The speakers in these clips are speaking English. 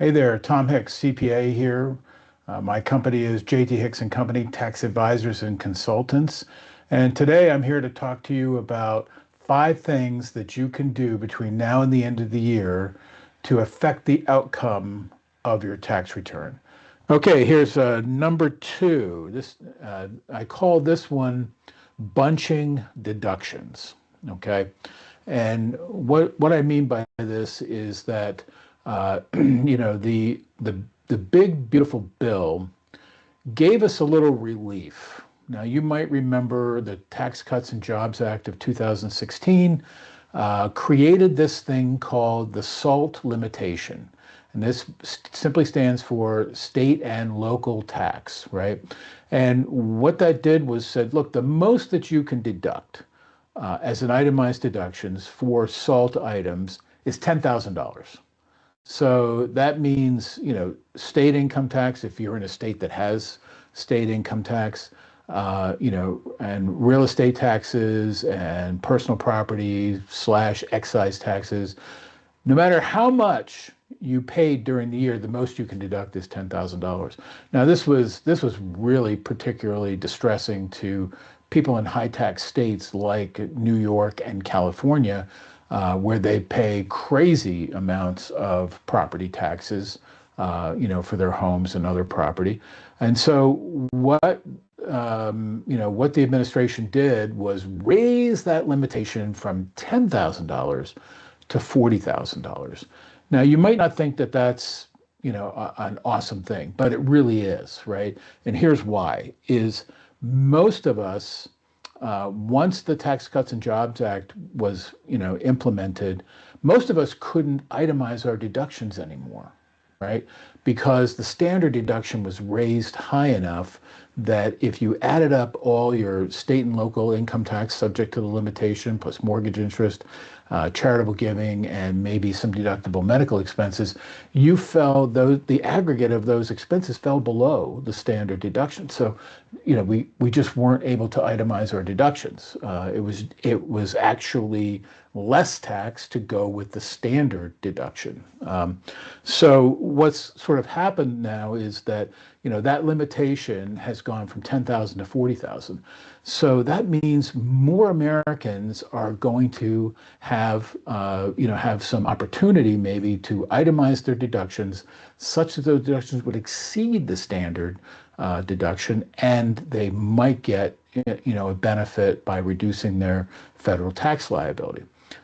Hey there, Tom Hicks, CPA here. My company is JT Hicks and Company, Tax Advisors and Consultants. And today I'm here to talk to you about 5 things that you can do between now and the end of the year to affect the outcome of your tax return. Okay, here's number 2. I call this one bunching deductions. Okay, and what I mean by this is that the big beautiful bill gave us a little relief. Now you might remember the Tax Cuts and Jobs Act of 2016 created this thing called the SALT limitation. And this simply stands for state and local tax, right? And what that did was said, look, the most that you can deduct as an itemized deductions for SALT items is $10,000. So that means, state income tax, if you're in a state that has state income tax, and real estate taxes and personal property slash excise taxes, no matter how much you paid during the year, the most you can deduct is $10,000. Now, this was really particularly distressing to people in high tax states like New York and California, where they pay crazy amounts of property taxes, for their homes and other property. And so what the administration did was raise that limitation from $10,000 to $40,000. Now, you might not think that that's, an awesome thing, but it really is, right? And here's why, is most of us, once the Tax Cuts and Jobs Act was, implemented, most of us couldn't itemize our deductions anymore, right? Because the standard deduction was raised high enough that if you added up all your state and local income tax subject to the limitation, plus mortgage interest, charitable giving, and maybe some deductible medical expenses, the aggregate of those expenses fell below the standard deduction. So, we just weren't able to itemize our deductions. It was actually less tax to go with the standard deduction. So what's sort of happened now is that that limitation has gone from 10,000 to 40,000. So that means more Americans are going to have some opportunity maybe to itemize their deductions such that those deductions would exceed the standard deduction, and they might get a benefit by reducing their federal tax liability.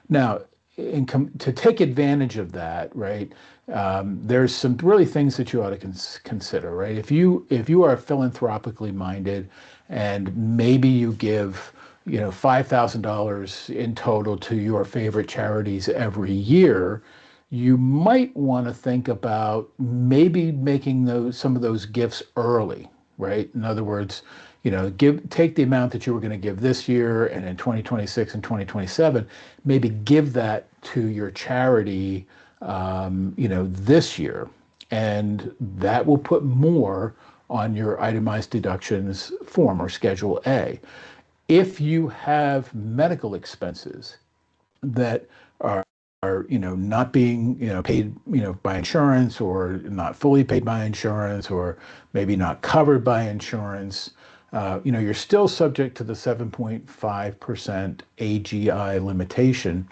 Now, to take advantage of that, right? There's some really things that you ought to consider, right? If you are philanthropically minded, and maybe you give $5,000 in total to your favorite charities every year, you might want to think about maybe making some of those gifts early, right? In other words, take the amount that you were going to give this year, and in 2026 and 2027, maybe give that to your charity, this year, and that will put more on your itemized deductions form or Schedule A. If you have medical expenses that are not being paid by insurance, or not fully paid by insurance, or maybe not covered by insurance, you're still subject to the 7.5% AGI limitation.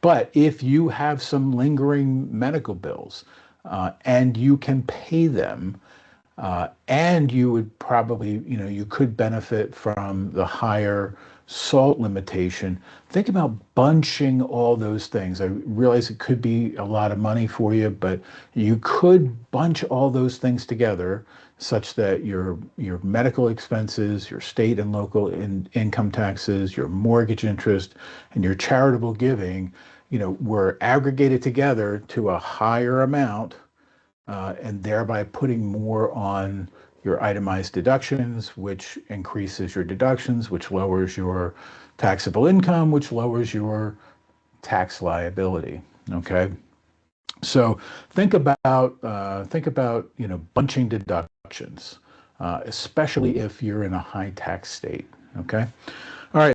But if you have some lingering medical bills, and you can pay them, and you would probably, you could benefit from the higher SALT limitation. Think about bunching all those things. I realize it could be a lot of money for you, but you could bunch all those things together such that your medical expenses, your state and local income taxes, your mortgage interest, and your charitable giving, were aggregated together to a higher amount, and thereby putting more on your itemized deductions, which increases your deductions, which lowers your taxable income, which lowers your tax liability. Okay, so think about bunching deductions, especially if you're in a high tax state. Okay.